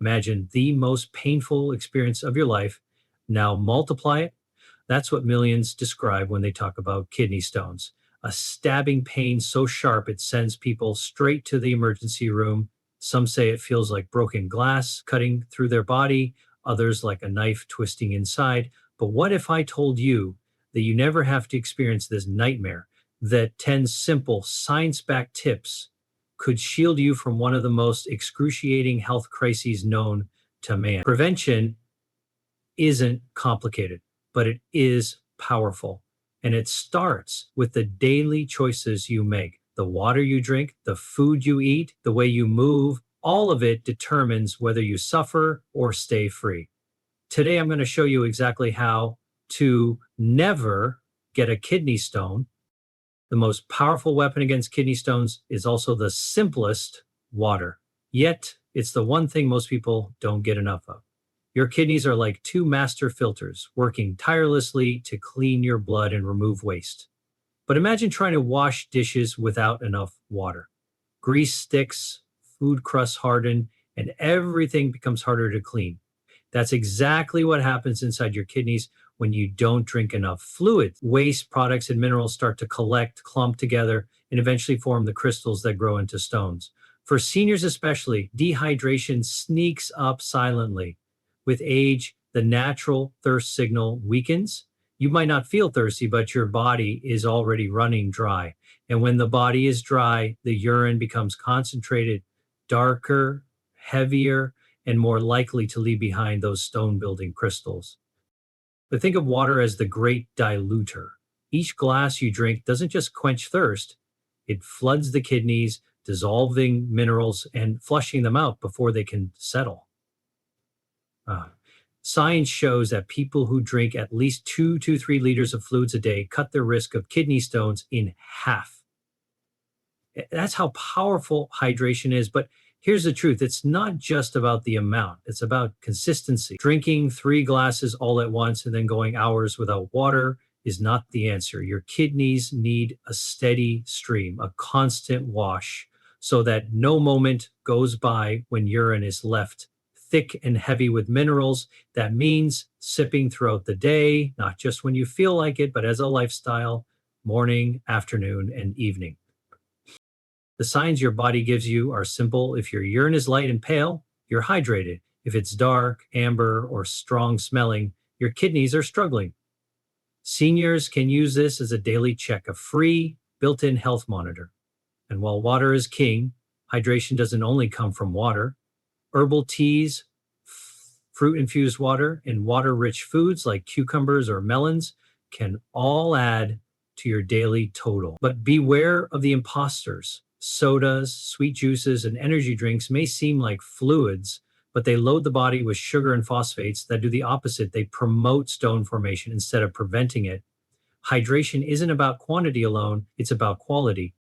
Imagine the most painful experience of your life. Now multiply it. That's what millions describe when they talk about kidney stones. A stabbing pain so sharp it sends people straight to the emergency room. Some say it feels like broken glass cutting through their body, others like a knife twisting inside. But what if I told you that you never have to experience this nightmare, that 10 simple science backed tips could shield you from one of the most excruciating health crises known to man? Prevention isn't complicated, but it is powerful. And it starts with the daily choices you make. The water you drink, the food you eat, the way you move, all of it determines whether you suffer or stay free. Today, I'm going to show you exactly how to never get a kidney stone. The most powerful weapon against kidney stones is also the simplest: water. Yet, it's the one thing most people don't get enough of. Your kidneys are like two master filters working tirelessly to clean your blood and remove waste. But imagine trying to wash dishes without enough water. Grease sticks, food crusts harden, and everything becomes harder to clean. That's exactly what happens inside your kidneys when you don't drink enough fluid. Waste products and minerals start to collect, clump together, and eventually form the crystals that grow into stones. For seniors especially, dehydration sneaks up silently. With age, the natural thirst signal weakens. You might not feel thirsty, but your body is already running dry. And when the body is dry, the urine becomes concentrated, darker, heavier, and more likely to leave behind those stone building crystals. But think of water as the great diluter. Each glass you drink doesn't just quench thirst, it floods the kidneys, dissolving minerals and flushing them out before they can settle. Science shows that people who drink at least 2 to 3 liters of fluids a day cut their risk of kidney stones in half. That's how powerful hydration is. But here's the truth: it's not just about the amount, it's about consistency. Drinking 3 glasses all at once and then going hours without water is not the answer. Your kidneys need a steady stream, a constant wash, so that no moment goes by when urine is left thick and heavy with minerals. That means sipping throughout the day, not just when you feel like it, but as a lifestyle: morning, afternoon, and evening. The signs your body gives you are simple. If your urine is light and pale, you're hydrated. If it's dark, amber, or strong smelling, your kidneys are struggling. Seniors can use this as a daily check, a free built-in health monitor. And while water is king, hydration doesn't only come from water. Herbal teas, fruit-infused water, and water-rich foods like cucumbers or melons can all add to your daily total. But beware of the imposters. Sodas, sweet juices, and energy drinks may seem like fluids, but they load the body with sugar and phosphates that do the opposite. They promote stone formation instead of preventing it. Hydration isn't about quantity alone, it's about quality.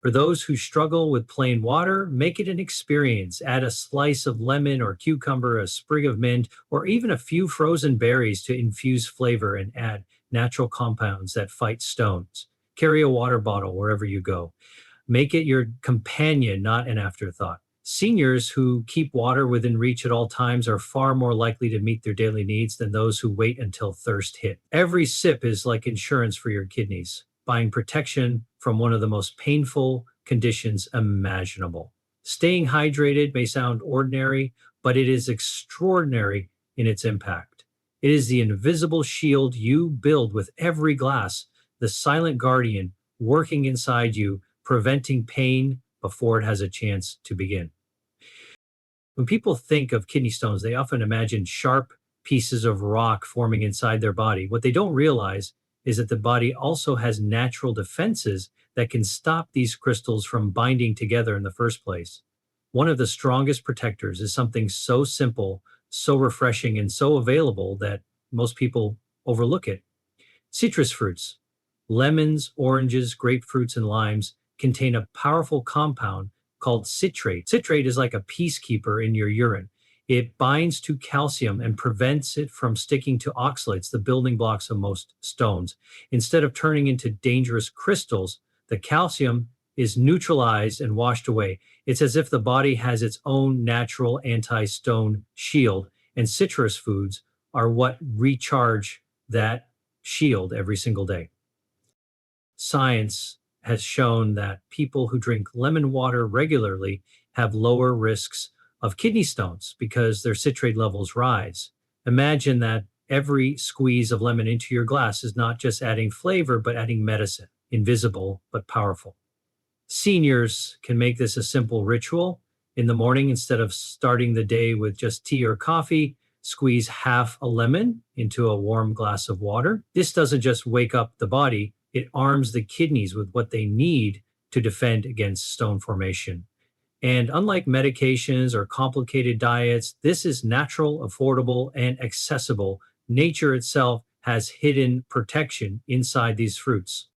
For those who struggle with plain water, make it an experience. Add a slice of lemon or cucumber, a sprig of mint, or even a few frozen berries to infuse flavor and add natural compounds that fight stones. Carry a water bottle wherever you go. Make it your companion, not an afterthought. Seniors who keep water within reach at all times are far more likely to meet their daily needs than those who wait until thirst hit. Every sip is like insurance for your kidneys, buying protection from one of the most painful conditions imaginable. Staying hydrated may sound ordinary, but it is extraordinary in its impact. It is the invisible shield you build with every glass, the silent guardian working inside you, preventing pain before it has a chance to begin. When people think of kidney stones, they often imagine sharp pieces of rock forming inside their body. What they don't realize is that the body also has natural defenses that can stop these crystals from binding together in the first place. One of the strongest protectors is something so simple, so refreshing, and so available that most people overlook it. Citrus fruits, lemons, oranges, grapefruits, and limes contain a powerful compound called citrate. Citrate is like a peacekeeper in your urine. It binds to calcium and prevents it from sticking to oxalates, the building blocks of most stones. Instead of turning into dangerous crystals, the calcium is neutralized and washed away. It's as if the body has its own natural anti-stone shield, and citrus foods are what recharge that shield every single day. Science has shown that people who drink lemon water regularly have lower risks of kidney stones because their citrate levels rise. Imagine that every squeeze of lemon into your glass is not just adding flavor, but adding medicine, invisible but powerful. Seniors can make this a simple ritual. In the morning, instead of starting the day with just tea or coffee, squeeze half a lemon into a warm glass of water. This doesn't just wake up the body, it arms the kidneys with what they need to defend against stone formation. And unlike medications or complicated diets, this is natural, affordable, and accessible. Nature itself has hidden protection inside these fruits.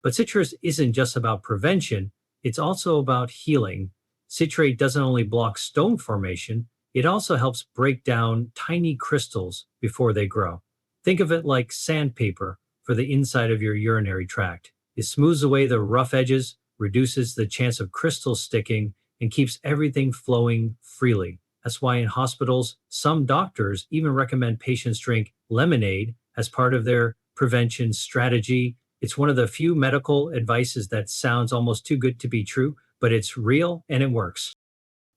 But citrus isn't just about prevention, it's also about healing. Citrate doesn't only block stone formation, it also helps break down tiny crystals before they grow. Think of it like sandpaper for the inside of your urinary tract. It smooths away the rough edges, reduces the chance of crystals sticking, and keeps everything flowing freely. That's why in hospitals, some doctors even recommend patients drink lemonade as part of their prevention strategy. It's one of the few medical advices that sounds almost too good to be true, but it's real and it works.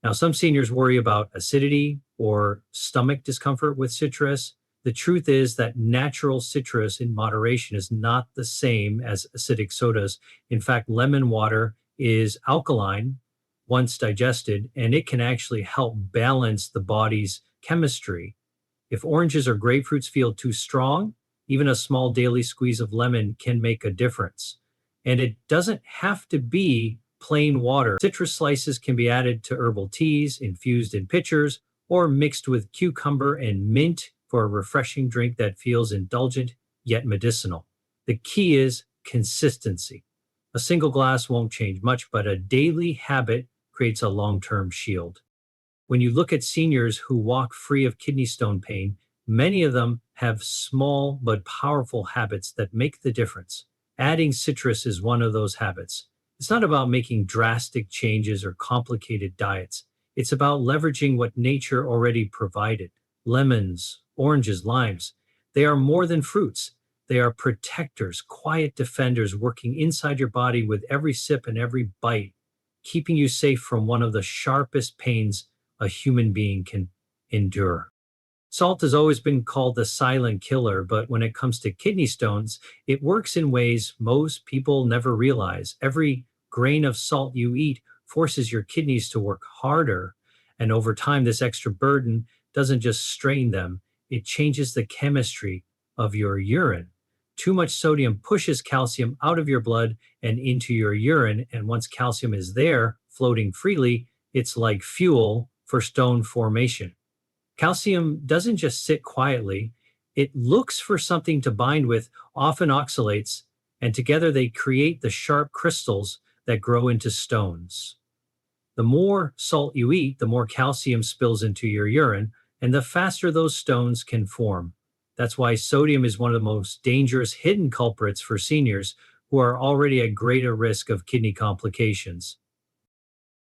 Now, some seniors worry about acidity or stomach discomfort with citrus. The truth is that natural citrus in moderation is not the same as acidic sodas. In fact, lemon water is alkaline once digested, and it can actually help balance the body's chemistry. If oranges or grapefruits feel too strong, even a small daily squeeze of lemon can make a difference. And it doesn't have to be plain water. Citrus slices can be added to herbal teas, infused in pitchers, or mixed with cucumber and mint for a refreshing drink that feels indulgent yet medicinal. The key is consistency. A single glass won't change much, but a daily habit creates a long-term shield. When you look at seniors who walk free of kidney stone pain, many of them have small but powerful habits that make the difference. Adding citrus is one of those habits. It's not about making drastic changes or complicated diets. It's about leveraging what nature already provided. Lemons, oranges, limes. They are more than fruits. They are protectors, quiet defenders working inside your body with every sip and every bite, keeping you safe from one of the sharpest pains a human being can endure. Salt has always been called the silent killer, but when it comes to kidney stones, it works in ways most people never realize. Every grain of salt you eat forces your kidneys to work harder, and over time, this extra burden doesn't just strain them, it changes the chemistry of your urine. Too much sodium pushes calcium out of your blood and into your urine, and once calcium is there, floating freely, it's like fuel for stone formation. Calcium doesn't just sit quietly, it looks for something to bind with, often oxalates, and together they create the sharp crystals that grow into stones. The more salt you eat, the more calcium spills into your urine, and the faster those stones can form. That's why sodium is one of the most dangerous hidden culprits for seniors who are already at greater risk of kidney complications.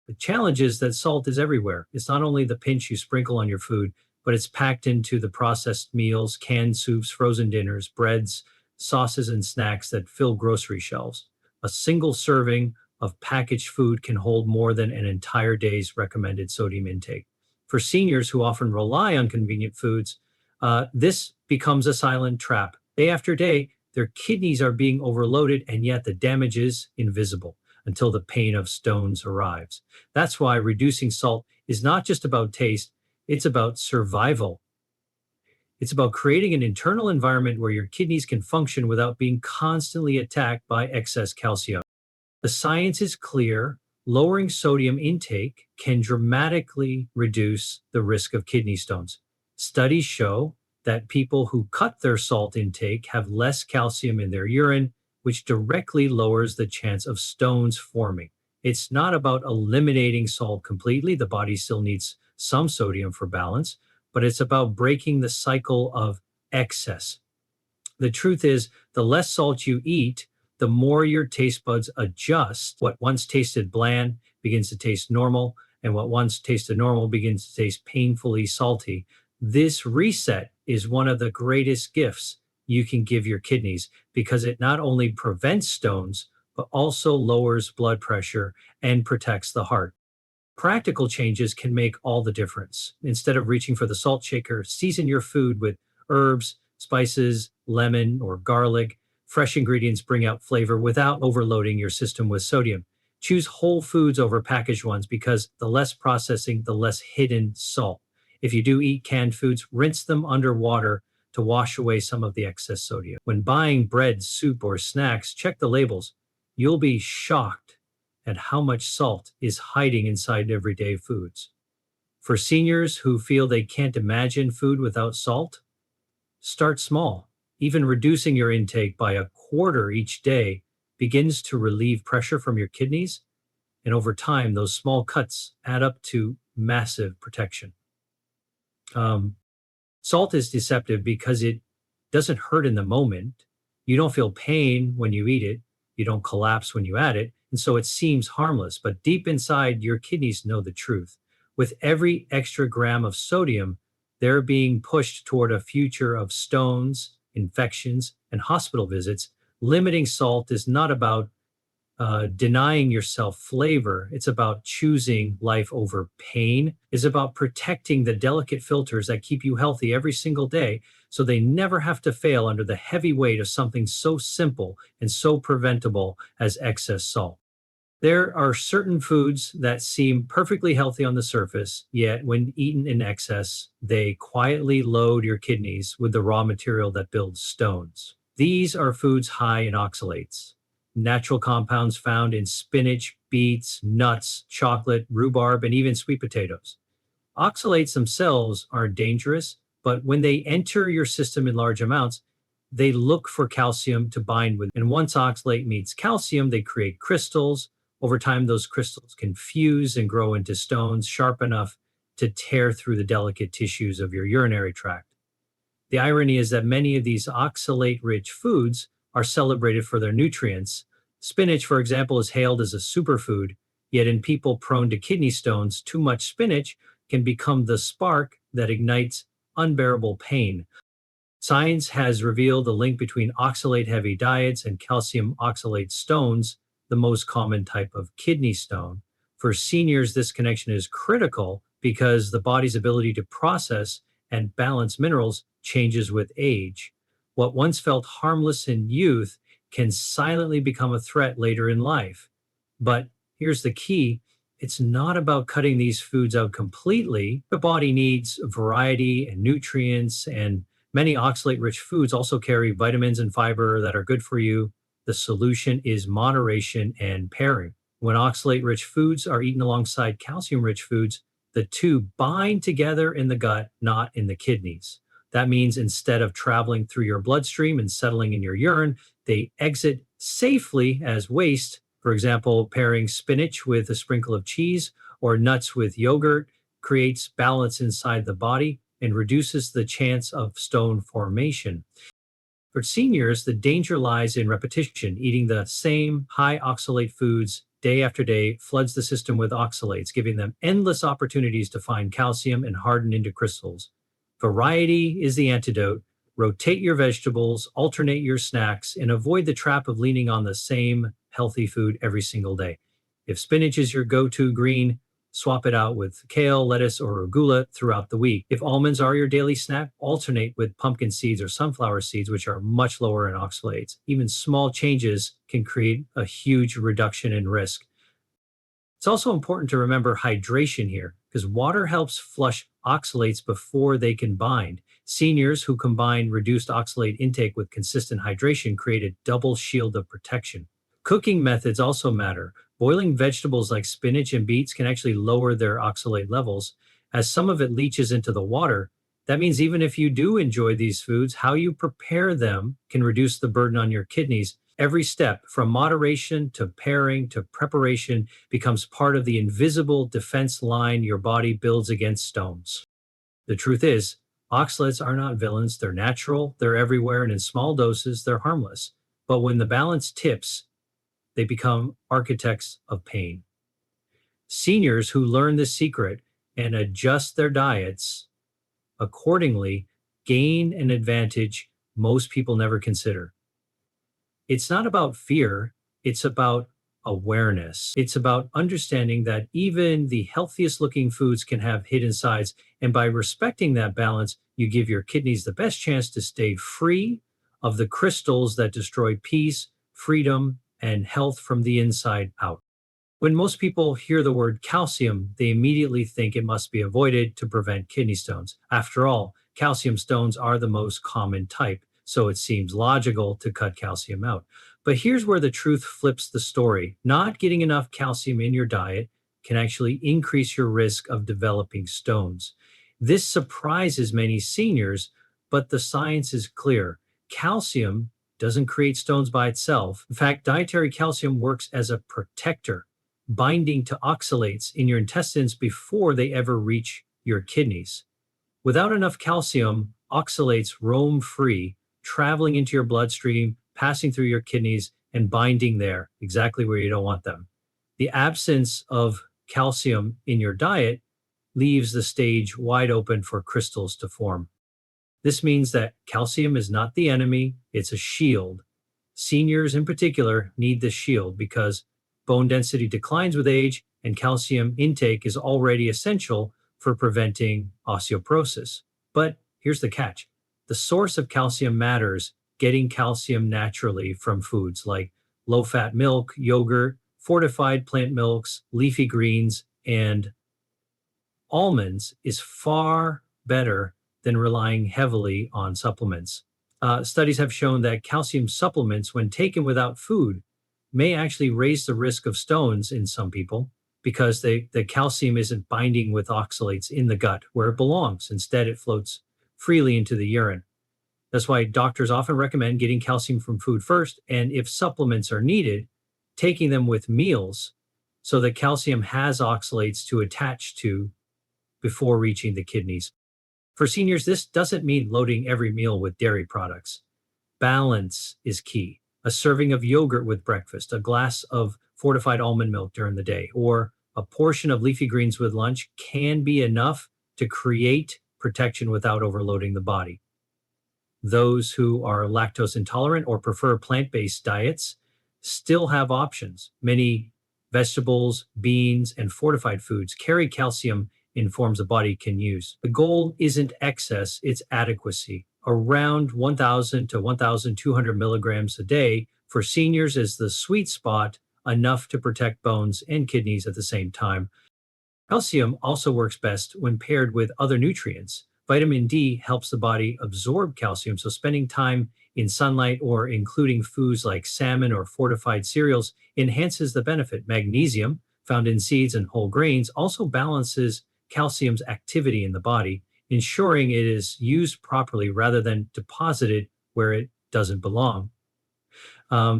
The challenge is that salt is everywhere. It's not only the pinch you sprinkle on your food, but it's packed into the processed meals, canned soups, frozen dinners, breads, sauces, and snacks that fill grocery shelves. A single serving of packaged food can hold more than an entire day's recommended sodium intake. For seniors who often rely on convenient foods, this becomes a silent trap. Day after day, their kidneys are being overloaded, and yet the damage is invisible until the pain of stones arrives. That's why reducing salt is not just about taste, it's about survival. It's about creating an internal environment where your kidneys can function without being constantly attacked by excess calcium. The science is clear. Lowering sodium intake can dramatically reduce the risk of kidney stones. Studies show that people who cut their salt intake have less calcium in their urine, which directly lowers the chance of stones forming. It's not about eliminating salt completely. The body still needs some sodium for balance, but it's about breaking the cycle of excess. The truth is, the less salt you eat, the more your taste buds adjust. What once tasted bland begins to taste normal, and what once tasted normal begins to taste painfully salty. This reset is one of the greatest gifts you can give your kidneys because it not only prevents stones, but also lowers blood pressure and protects the heart. Practical changes can make all the difference. Instead of reaching for the salt shaker, season your food with herbs, spices, lemon, or garlic. Fresh ingredients bring out flavor without overloading your system with sodium. Choose whole foods over packaged ones because the less processing, the less hidden salt. If you do eat canned foods, rinse them under water to wash away some of the excess sodium. When buying bread, soup, or snacks, check the labels. You'll be shocked at how much salt is hiding inside everyday foods. For seniors who feel they can't imagine food without salt, start small. Even reducing your intake by a quarter each day begins to relieve pressure from your kidneys, and over time, those small cuts add up to massive protection. Um, Salt is deceptive because it doesn't hurt in the moment. You don't feel pain when you eat it. You don't collapse when you add it. And so it seems harmless, but deep inside, your kidneys know the truth. With every extra gram of sodium, they're being pushed toward a future of stones, infections, and hospital visits. Limiting salt is not about denying yourself flavor. It's about choosing life over pain. It's about protecting the delicate filters that keep you healthy every single day so they never have to fail under the heavy weight of something so simple and so preventable as excess salt. There are certain foods that seem perfectly healthy on the surface, yet when eaten in excess, they quietly load your kidneys with the raw material that builds stones. These are foods high in oxalates, natural compounds found in spinach, beets, nuts, chocolate, rhubarb, and even sweet potatoes. Oxalates themselves aren't dangerous, but when they enter your system in large amounts, they look for calcium to bind with. And once oxalate meets calcium, they create crystals. Over time, those crystals can fuse and grow into stones sharp enough to tear through the delicate tissues of your urinary tract. The irony is that many of these oxalate rich foods are celebrated for their nutrients. Spinach, for example, is hailed as a superfood, yet in people prone to kidney stones, too much spinach can become the spark that ignites unbearable pain. Science has revealed the link between oxalate heavy diets and calcium oxalate stones, the most common type of kidney stone. For seniors, this connection is critical because the body's ability to process and balance minerals changes with age. What once felt harmless in youth can silently become a threat later in life. But here's the key: it's not about cutting these foods out completely. The body needs variety and nutrients, and many oxalate rich foods also carry vitamins and fiber that are good for you. The solution is moderation and pairing. When oxalate rich foods are eaten alongside calcium rich foods, the two bind together in the gut, not in the kidneys. That means instead of traveling through your bloodstream and settling in your urine, they exit safely as waste. For example, pairing spinach with a sprinkle of cheese or nuts with yogurt creates balance inside the body and reduces the chance of stone formation. For seniors, the danger lies in repetition. Eating the same high oxalate foods day after day floods the system with oxalates, giving them endless opportunities to find calcium and harden into crystals. Variety is the antidote. Rotate your vegetables, alternate your snacks, and avoid the trap of leaning on the same healthy food every single day. If spinach is your go-to green, swap it out with kale, lettuce, or arugula throughout the week. If almonds are your daily snack, alternate with pumpkin seeds or sunflower seeds, which are much lower in oxalates. Even small changes can create a huge reduction in risk. It's also important to remember hydration here because water helps flush oxalates before they can bind. Seniors who combine reduced oxalate intake with consistent hydration create a double shield of protection. Cooking methods also matter. Boiling vegetables like spinach and beets can actually lower their oxalate levels. As some of it leaches into the water, that means even if you do enjoy these foods, how you prepare them can reduce the burden on your kidneys. Every step, from moderation to pairing to preparation, becomes part of the invisible defense line your body builds against stones. The truth is, oxalates are not villains. They're natural, they're everywhere, and in small doses, they're harmless. But when the balance tips, they become architects of pain. Seniors who learn this secret and adjust their diets accordingly gain an advantage most people never consider. It's not about fear, it's about awareness. It's about understanding that even the healthiest looking foods can have hidden sides. And by respecting that balance, you give your kidneys the best chance to stay free of the crystals that destroy peace, freedom, and health from the inside out. When most people hear the word calcium, they immediately think it must be avoided to prevent kidney stones. After all, calcium stones are the most common type, so it seems logical to cut calcium out. But here's where the truth flips the story. Not getting enough calcium in your diet can actually increase your risk of developing stones. This surprises many seniors, but the science is clear. Calcium doesn't create stones by itself. In fact, dietary calcium works as a protector, binding to oxalates in your intestines before they ever reach your kidneys. Without enough calcium, oxalates roam free, traveling into your bloodstream, passing through your kidneys, and binding there, exactly where you don't want them. The absence of calcium in your diet leaves the stage wide open for crystals to form. This means that calcium is not the enemy, it's a shield. Seniors in particular need this shield because bone density declines with age, and calcium intake is already essential for preventing osteoporosis. But here's the catch: the source of calcium matters. Getting calcium naturally from foods like low fat milk, yogurt, fortified plant milks, leafy greens, and almonds is far better than relying heavily on supplements. Studies have shown that calcium supplements, when taken without food, may actually raise the risk of stones in some people because the calcium isn't binding with oxalates in the gut where it belongs. Instead, it floats freely into the urine. That's why doctors often recommend getting calcium from food first, and if supplements are needed, taking them with meals so that calcium has oxalates to attach to before reaching the kidneys. For seniors, this doesn't mean loading every meal with dairy products. Balance is key. A serving of yogurt with breakfast, a glass of fortified almond milk during the day, or a portion of leafy greens with lunch can be enough to create protection without overloading the body. Those who are lactose intolerant or prefer plant-based diets still have options. Many vegetables, beans, and fortified foods carry calcium in forms the body can use. The goal isn't excess, it's adequacy. Around 1,000 to 1,200 milligrams a day for seniors is the sweet spot, enough to protect bones and kidneys at the same time. Calcium also works best when paired with other nutrients. Vitamin D helps the body absorb calcium, so spending time in sunlight or including foods like salmon or fortified cereals enhances the benefit. Magnesium, found in seeds and whole grains, also balances calcium's activity in the body, ensuring it is used properly rather than deposited where it doesn't belong.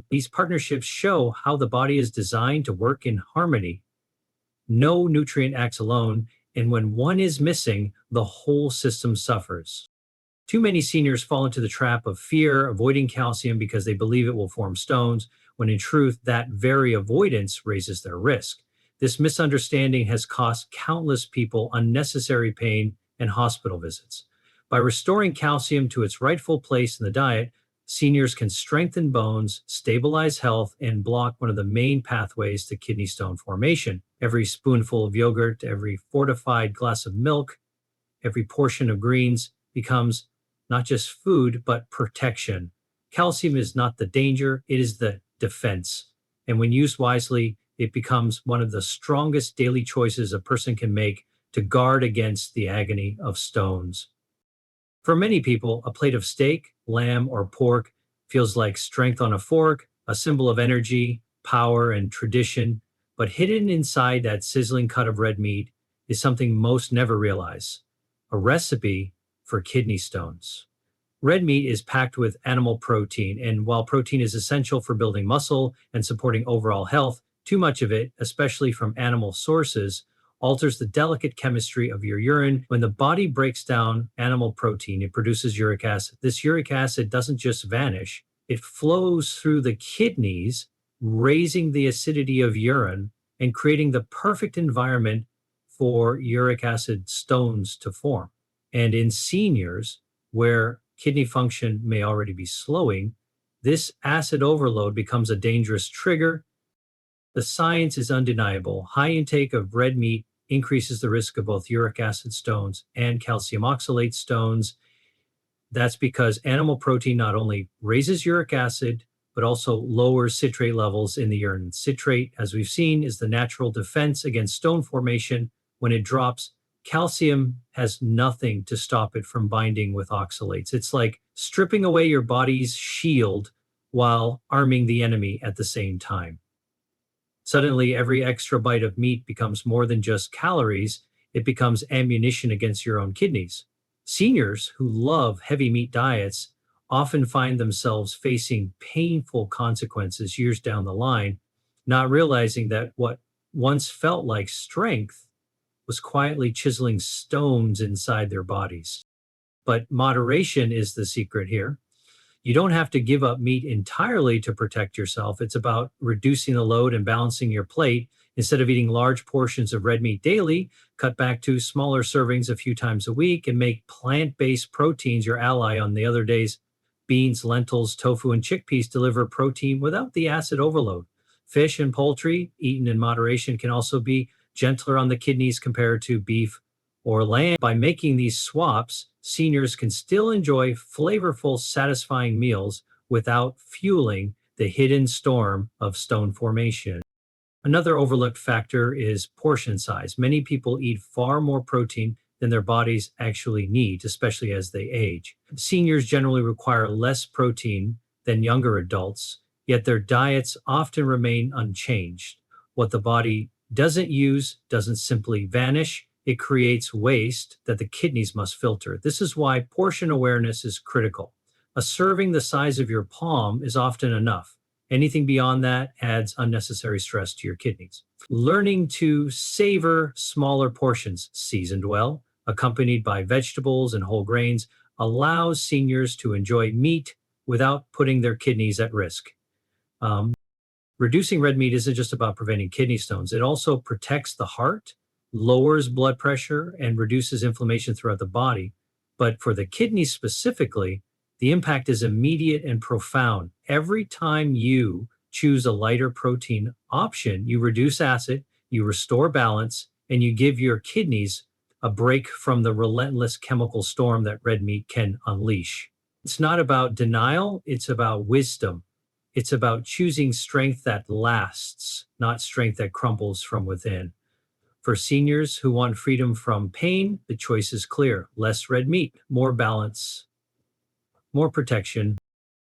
These partnerships show how the body is designed to work in harmony. No nutrient acts alone, and when one is missing, the whole system suffers. Too many seniors fall into the trap of fear, avoiding calcium because they believe it will form stones, when in truth, that very avoidance raises their risk. This misunderstanding has cost countless people unnecessary pain and hospital visits. By restoring calcium to its rightful place in the diet, seniors can strengthen bones, stabilize health, and block one of the main pathways to kidney stone formation. Every spoonful of yogurt, every fortified glass of milk, every portion of greens becomes not just food, but protection. Calcium is not the danger, it is the defense. And when used wisely, it becomes one of the strongest daily choices a person can make to guard against the agony of stones. For many people, a plate of steak, lamb, or pork feels like strength on a fork, a symbol of energy, power, and tradition. But hidden inside that sizzling cut of red meat is something most never realize: a recipe for kidney stones. Red meat is packed with animal protein, and while protein is essential for building muscle and supporting overall health, too much of it, especially from animal sources, alters the delicate chemistry of your urine. When the body breaks down animal protein, it produces uric acid. This uric acid doesn't just vanish, It flows through the kidneys, raising the acidity of urine and creating the perfect environment for uric acid stones to form. And in seniors, where kidney function may already be slowing, this acid overload becomes a dangerous trigger. The science is undeniable. High intake of red meat increases the risk of both uric acid stones and calcium oxalate stones. That's because animal protein not only raises uric acid, but also lowers citrate levels in the urine. Citrate, as we've seen, is the natural defense against stone formation. When it drops, calcium has nothing to stop it from binding with oxalates. It's like stripping away your body's shield while arming the enemy at the same time. Suddenly, every extra bite of meat becomes more than just calories, it becomes ammunition against your own kidneys. Seniors who love heavy meat diets often find themselves facing painful consequences years down the line, not realizing that what once felt like strength was quietly chiseling stones inside their bodies. But moderation is the secret here. You don't have to give up meat entirely to protect yourself. It's about reducing the load and balancing your plate. Instead of eating large portions of red meat daily, cut back to smaller servings a few times a week and make plant-based proteins your ally on the other days. Beans, lentils, tofu, and chickpeas deliver protein without the acid overload. Fish and poultry, eaten in moderation, can also be gentler on the kidneys compared to beef or lamb. By making these swaps, seniors can still enjoy flavorful, satisfying meals without fueling the hidden storm of stone formation. Another overlooked factor is portion size. Many people eat far more protein than their bodies actually need, especially as they age. Seniors generally require less protein than younger adults, yet their diets often remain unchanged. What the body doesn't use doesn't simply vanish, it creates waste that the kidneys must filter. This is why portion awareness is critical. A serving the size of your palm is often enough. Anything beyond that adds unnecessary stress to your kidneys. Learning to savor smaller portions, seasoned well, accompanied by vegetables and whole grains, allows seniors to enjoy meat without putting their kidneys at risk. Reducing red meat isn't just about preventing kidney stones, it also protects the heart, lowers blood pressure, and reduces inflammation throughout the body. But for the kidneys specifically, the impact is immediate and profound. Every time you choose a lighter protein option, you reduce acid, you restore balance, and you give your kidneys a break from the relentless chemical storm that red meat can unleash. It's not about denial, it's about wisdom. It's about choosing strength that lasts, not strength that crumbles from within. For seniors who want freedom from pain, the choice is clear: less red meat, more balance, more protection.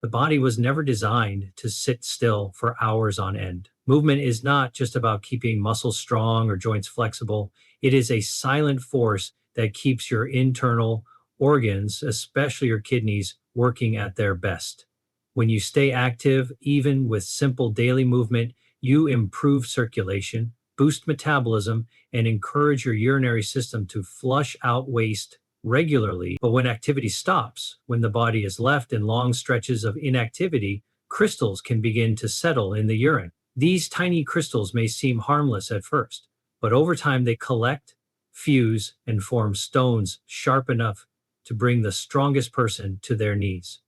The body was never designed to sit still for hours on end. Movement is not just about keeping muscles strong or joints flexible. It is a silent force that keeps your internal organs, especially your kidneys, working at their best. When you stay active, even with simple daily movement, you improve circulation, boost metabolism, and encourage your urinary system to flush out waste regularly. But when activity stops, when the body is left in long stretches of inactivity, crystals can begin to settle in the urine. These tiny crystals may seem harmless at first, but over time they collect, fuse, and form stones sharp enough to bring the strongest person to their knees.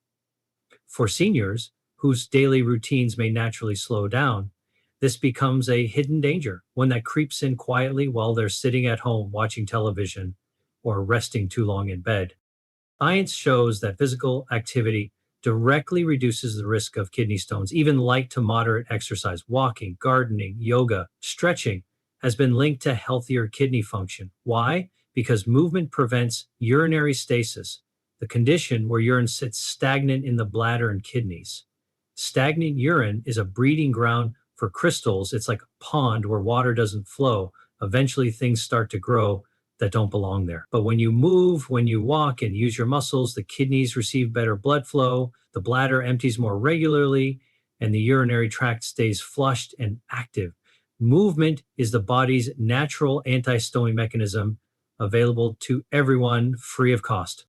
For seniors, whose daily routines may naturally slow down, this becomes a hidden danger, one that creeps in quietly while they're sitting at home watching television or resting too long in bed. Science shows that physical activity directly reduces the risk of kidney stones. Even light to moderate exercise, walking, gardening, yoga, stretching, has been linked to healthier kidney function. Why? Because movement prevents urinary stasis, the condition where urine sits stagnant in the bladder and kidneys. Stagnant urine is a breeding ground for crystals. It's like a pond where water doesn't flow. Eventually, things start to grow that don't belong there. But when you move, when you walk and use your muscles, the kidneys receive better blood flow, the bladder empties more regularly, and the urinary tract stays flushed and active. Movement is the body's natural anti-stony mechanism, available to everyone free of cost.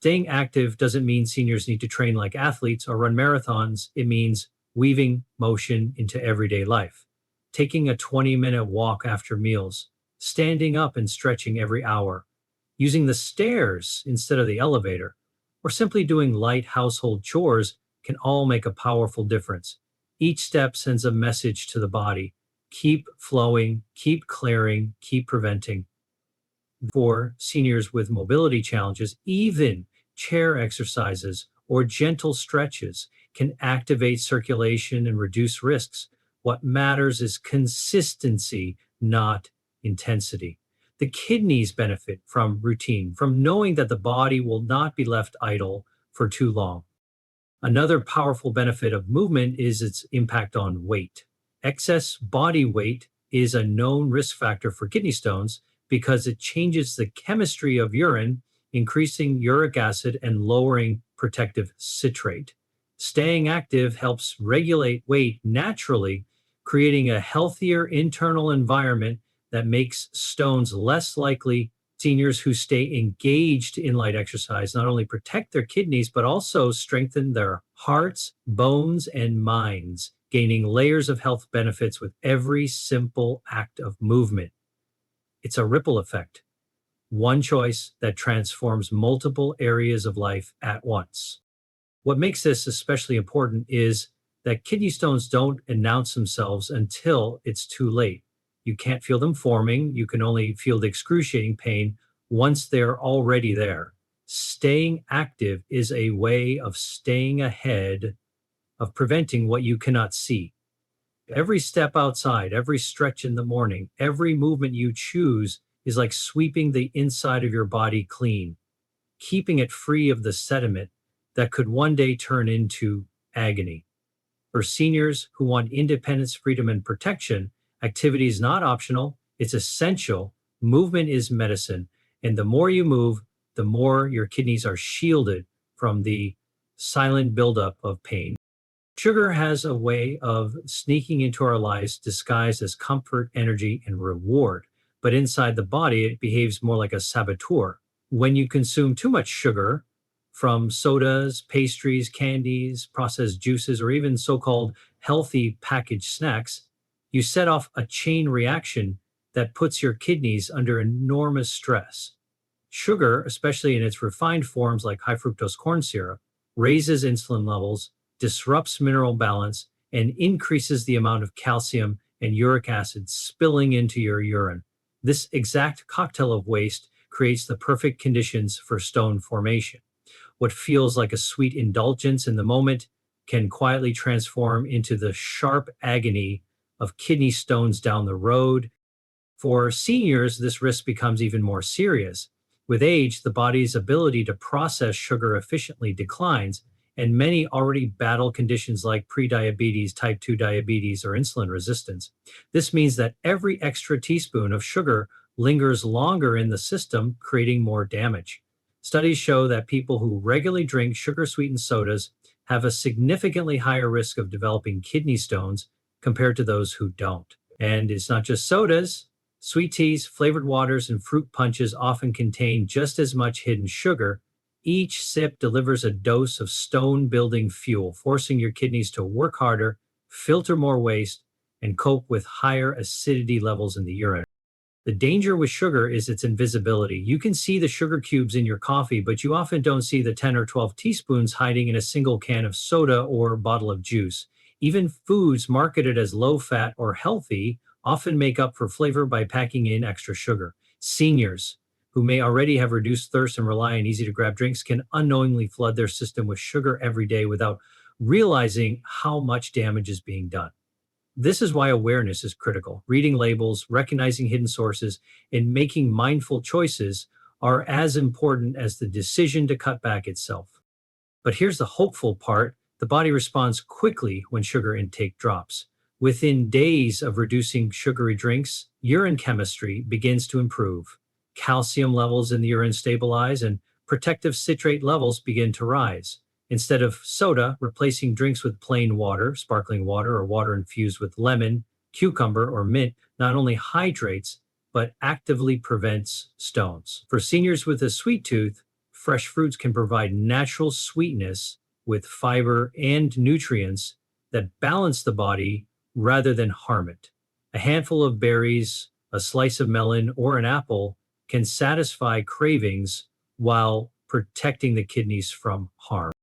Staying active doesn't mean seniors need to train like athletes or run marathons. It means weaving motion into everyday life. Taking a 20-minute walk after meals, standing up and stretching every hour, using the stairs instead of the elevator, or simply doing light household chores can all make a powerful difference. Each step sends a message to the body: keep flowing, keep clearing, keep preventing. For seniors with mobility challenges, even chair exercises or gentle stretches can activate circulation and reduce risks. What matters is consistency, not intensity. The kidneys benefit from routine, from knowing that the body will not be left idle for too long. Another powerful benefit of movement is its impact on weight. Excess body weight is a known risk factor for kidney stones because it changes the chemistry of urine, increasing uric acid and lowering protective citrate. Staying active helps regulate weight naturally, creating a healthier internal environment that makes stones less likely. Seniors who stay engaged in light exercise not only protect their kidneys, but also strengthen their hearts, bones, and minds, gaining layers of health benefits with every simple act of movement. It's a ripple effect, one choice that transforms multiple areas of life at once. What makes this especially important is that kidney stones don't announce themselves until it's too late. You can't feel them forming. You can only feel the excruciating pain once they're already there. Staying active is a way of staying ahead of preventing what you cannot see. Every step outside, every stretch in the morning, every movement you choose is like sweeping the inside of your body clean, keeping it free of the sediment that could one day turn into agony. For seniors who want independence, freedom, and protection, activity is not optional, it's essential. Movement is medicine. And the more you move, the more your kidneys are shielded from the silent buildup of pain. Sugar has a way of sneaking into our lives disguised as comfort, energy, and reward. But inside the body, it behaves more like a saboteur. When you consume too much sugar, from sodas, pastries, candies, processed juices, or even so called healthy packaged snacks, you set off a chain reaction that puts your kidneys under enormous stress. Sugar, especially in its refined forms like high fructose corn syrup, raises insulin levels, disrupts mineral balance, and increases the amount of calcium and uric acid spilling into your urine. This exact cocktail of waste creates the perfect conditions for stone formation. What feels like a sweet indulgence in the moment can quietly transform into the sharp agony of kidney stones down the road. For seniors, this risk becomes even more serious. With age, the body's ability to process sugar efficiently declines, and many already battle conditions like prediabetes, type 2 diabetes, or insulin resistance. This means that every extra teaspoon of sugar lingers longer in the system, creating more damage. Studies show that people who regularly drink sugar-sweetened sodas have a significantly higher risk of developing kidney stones compared to those who don't. And it's not just sodas. Sweet teas, flavored waters, and fruit punches often contain just as much hidden sugar. Each sip delivers a dose of stone-building fuel, forcing your kidneys to work harder, filter more waste, and cope with higher acidity levels in the urine. The danger with sugar is its invisibility. You can see the sugar cubes in your coffee, but you often don't see the 10 or 12 teaspoons hiding in a single can of soda or bottle of juice. Even foods marketed as low-fat or healthy often make up for flavor by packing in extra sugar. Seniors, who may already have reduced thirst and rely on easy-to-grab drinks, can unknowingly flood their system with sugar every day without realizing how much damage is being done. This is why awareness is critical. Reading labels, recognizing hidden sources, and making mindful choices are as important as the decision to cut back itself. But here's the hopeful part: the body responds quickly when sugar intake drops. Within days of reducing sugary drinks, urine chemistry begins to improve. Calcium levels in the urine stabilize, and protective citrate levels begin to rise. Instead of soda, replacing drinks with plain water, sparkling water, or water infused with lemon, cucumber, or mint not only hydrates, but actively prevents stones. For seniors with a sweet tooth, fresh fruits can provide natural sweetness with fiber and nutrients that balance the body rather than harm it. A handful of berries, a slice of melon, or an apple can satisfy cravings while protecting the kidneys from harm.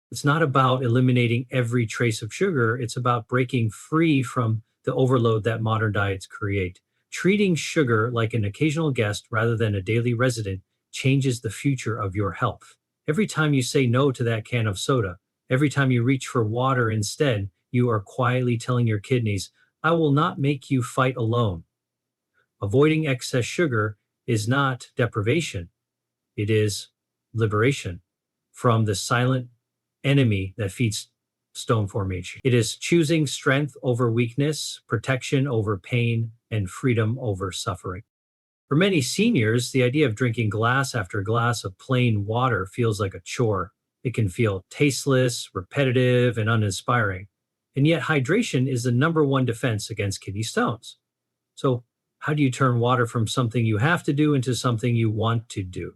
It's not about eliminating every trace of sugar, it's about breaking free from the overload that modern diets create. Treating sugar like an occasional guest rather than a daily resident changes the future of your health. Every time you say no to that can of soda, every time you reach for water instead, you are quietly telling your kidneys, I will not make you fight alone. Avoiding excess sugar is not deprivation, it is liberation from the silent enemy that feeds stone formation. It is choosing strength over weakness, protection over pain, and freedom over suffering. For many seniors, the idea of drinking glass after glass of plain water feels like a chore. It can feel tasteless, repetitive, and uninspiring. And yet, hydration is the number one defense against kidney stones. So, how do you turn water from something you have to do into something you want to do?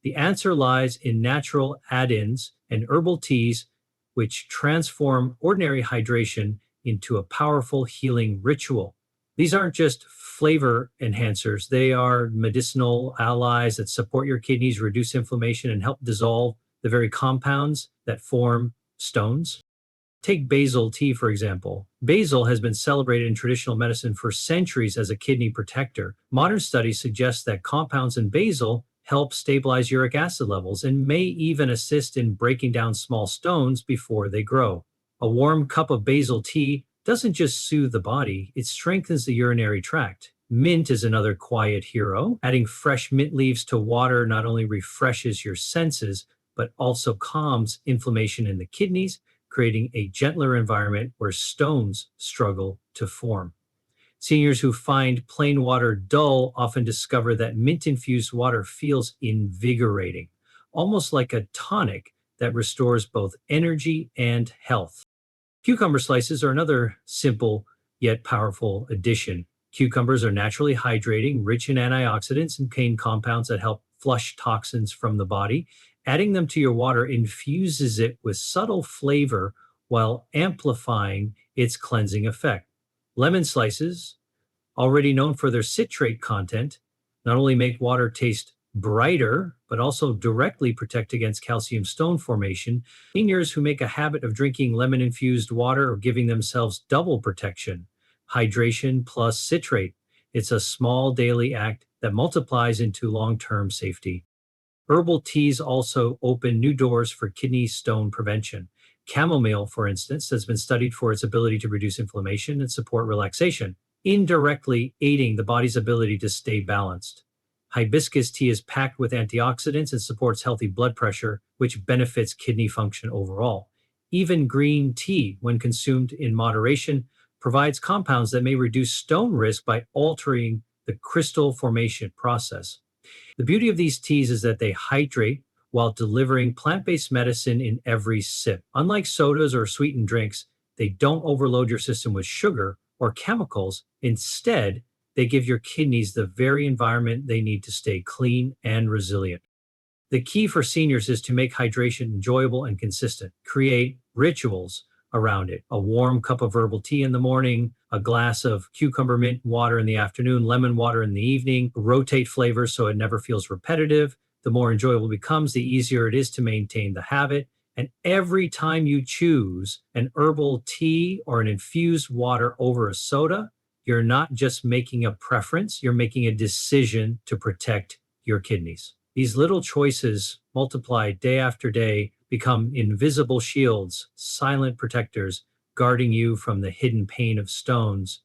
The answer lies in natural add-ins and herbal teas, which transform ordinary hydration into a powerful healing ritual. These aren't just flavor enhancers, they are medicinal allies that support your kidneys, reduce inflammation, and help dissolve the very compounds that form stones. Take basil tea, for example. Basil has been celebrated in traditional medicine for centuries as a kidney protector. Modern studies suggest that compounds in basil help stabilize uric acid levels and may even assist in breaking down small stones before they grow. A warm cup of basil tea doesn't just soothe the body, it strengthens the urinary tract. Mint is another quiet hero. Adding fresh mint leaves to water not only refreshes your senses, but also calms inflammation in the kidneys, creating a gentler environment where stones struggle to form. Seniors who find plain water dull often discover that mint-infused water feels invigorating, almost like a tonic that restores both energy and health. Cucumber slices are another simple yet powerful addition. Cucumbers are naturally hydrating, rich in antioxidants and contain compounds that help flush toxins from the body. Adding them to your water infuses it with subtle flavor while amplifying its cleansing effect. Lemon slices, already known for their citrate content, not only make water taste brighter, but also directly protect against calcium stone formation. Seniors who make a habit of drinking lemon-infused water are giving themselves double protection. Hydration plus citrate. It's a small daily act that multiplies into long-term safety. Herbal teas also open new doors for kidney stone prevention. Chamomile, for instance, has been studied for its ability to reduce inflammation and support relaxation, indirectly aiding the body's ability to stay balanced. Hibiscus tea is packed with antioxidants and supports healthy blood pressure, which benefits kidney function overall. Even green tea, when consumed in moderation, provides compounds that may reduce stone risk by altering the crystal formation process. The beauty of these teas is that they hydrate while delivering plant-based medicine in every sip. Unlike sodas or sweetened drinks, they don't overload your system with sugar or chemicals. Instead, they give your kidneys the very environment they need to stay clean and resilient. The key for seniors is to make hydration enjoyable and consistent. Create rituals around it. A warm cup of herbal tea in the morning, a glass of cucumber mint water in the afternoon, lemon water in the evening. Rotate flavors so it never feels repetitive. The more enjoyable it becomes, the easier it is to maintain the habit. And every time you choose an herbal tea or an infused water over a soda, you're not just making a preference, you're making a decision to protect your kidneys. These little choices, multiplied day after day, become invisible shields, silent protectors, guarding you from the hidden pain of stones.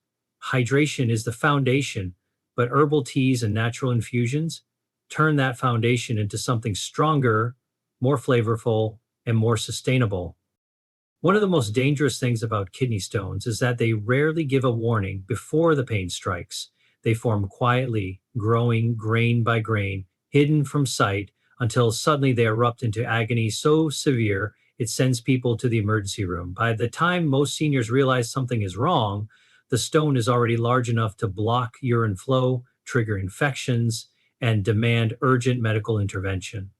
Hydration is the foundation, but herbal teas and natural infusions turn that foundation into something stronger, more flavorful, and more sustainable. One of the most dangerous things about kidney stones is that they rarely give a warning before the pain strikes. They form quietly, growing grain by grain, hidden from sight, until suddenly they erupt into agony so severe it sends people to the emergency room. By the time most seniors realize something is wrong, the stone is already large enough to block urine flow, trigger infections, and demand urgent medical intervention.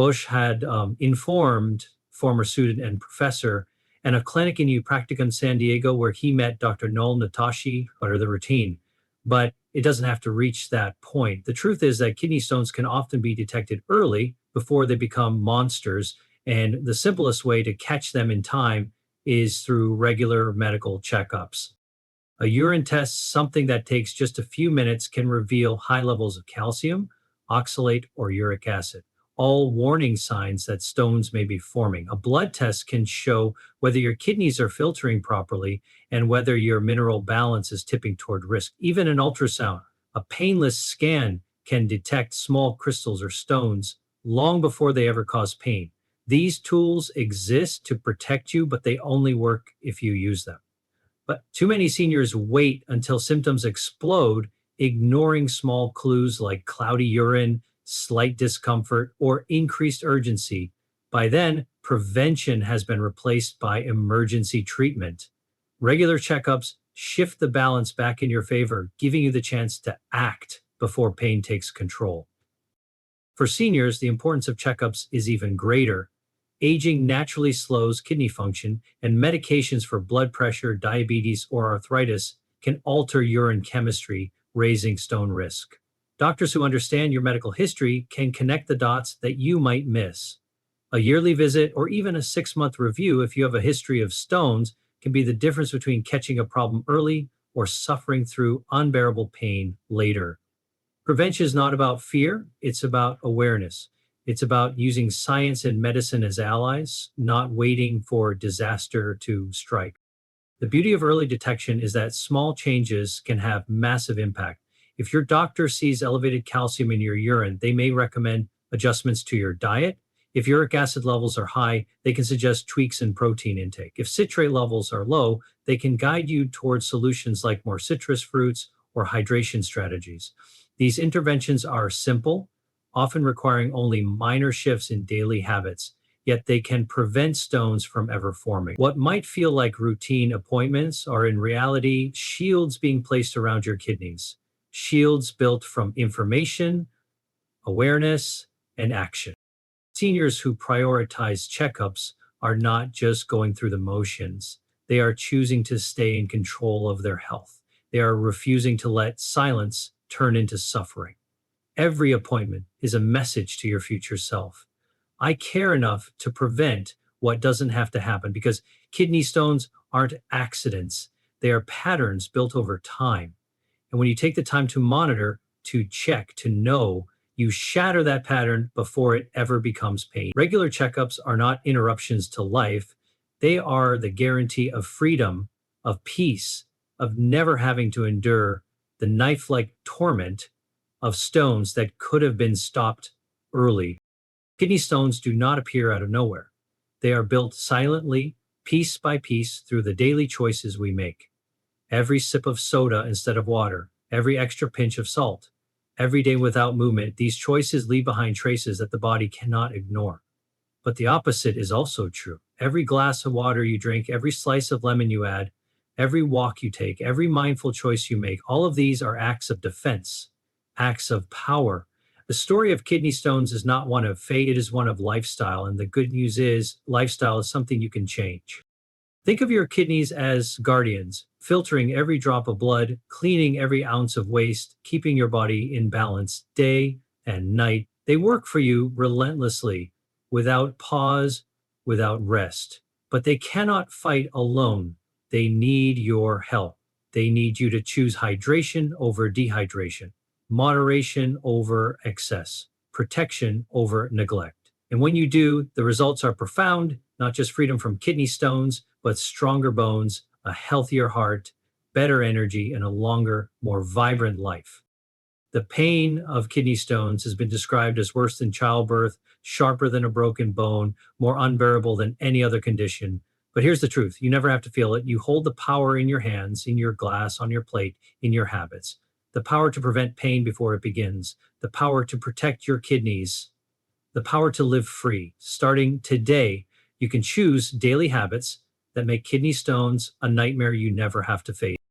Bush had informed former student and professor, and a clinic in U Practicum San Diego where he met Dr. Noel Natashi, or the routine. But it doesn't have to reach that point. The truth is that kidney stones can often be detected early before they become monsters. And the simplest way to catch them in time is through regular medical checkups. A urine test, something that takes just a few minutes, can reveal high levels of calcium, oxalate, or uric acid, all warning signs that stones may be forming. A blood test can show whether your kidneys are filtering properly and whether your mineral balance is tipping toward risk. Even an ultrasound, a painless scan, can detect small crystals or stones long before they ever cause pain. These tools exist to protect you, but they only work if you use them. But too many seniors wait until symptoms explode, ignoring small clues like cloudy urine, slight discomfort, or increased urgency. By then, prevention has been replaced by emergency treatment. Regular checkups shift the balance back in your favor, giving you the chance to act before pain takes control. For seniors, the importance of checkups is even greater. Aging naturally slows kidney function, and medications for blood pressure, diabetes, or arthritis can alter urine chemistry, raising stone risk. Doctors who understand your medical history can connect the dots that you might miss. A yearly visit or even a 6-month review, if you have a history of stones, can be the difference between catching a problem early or suffering through unbearable pain later. Prevention is not about fear, it's about awareness. It's about using science and medicine as allies, not waiting for disaster to strike. The beauty of early detection is that small changes can have massive impact. If your doctor sees elevated calcium in your urine, they may recommend adjustments to your diet. If uric acid levels are high, they can suggest tweaks in protein intake. If citrate levels are low, they can guide you towards solutions like more citrus fruits or hydration strategies. These interventions are simple, often requiring only minor shifts in daily habits, yet they can prevent stones from ever forming. What might feel like routine appointments are in reality shields being placed around your kidneys, shields built from information, awareness, and action. Seniors who prioritize checkups are not just going through the motions. They are choosing to stay in control of their health. They are refusing to let silence turn into suffering. Every appointment is a message to your future self. I care enough to prevent what doesn't have to happen because kidney stones aren't accidents. They are patterns built over time. And when you take the time to monitor, to check, to know, you shatter that pattern before it ever becomes pain. Regular checkups are not interruptions to life. They are the guarantee of freedom, of peace, of never having to endure the knife-like torment of stones that could have been stopped early. Kidney stones do not appear out of nowhere. They are built silently, piece by piece, through the daily choices we make. Every sip of soda instead of water, every extra pinch of salt, every day without movement, these choices leave behind traces that the body cannot ignore. But the opposite is also true. Every glass of water you drink, every slice of lemon you add, every walk you take, every mindful choice you make, all of these are acts of defense, acts of power. The story of kidney stones is not one of fate, it is one of lifestyle. And the good news is, lifestyle is something you can change. Think of your kidneys as guardians, filtering every drop of blood, cleaning every ounce of waste, keeping your body in balance day and night. They work for you relentlessly, without pause, without rest. But they cannot fight alone. They need your help. They need you to choose hydration over dehydration, moderation over excess, protection over neglect. And when you do, the results are profound, not just freedom from kidney stones, but stronger bones, a healthier heart, better energy, and a longer, more vibrant life. The pain of kidney stones has been described as worse than childbirth, sharper than a broken bone, more unbearable than any other condition. But here's the truth. You never have to feel it. You hold the power in your hands, in your glass, on your plate, in your habits. The power to prevent pain before it begins. The power to protect your kidneys. The power to live free. Starting today, you can choose daily habits that make kidney stones a nightmare you never have to face.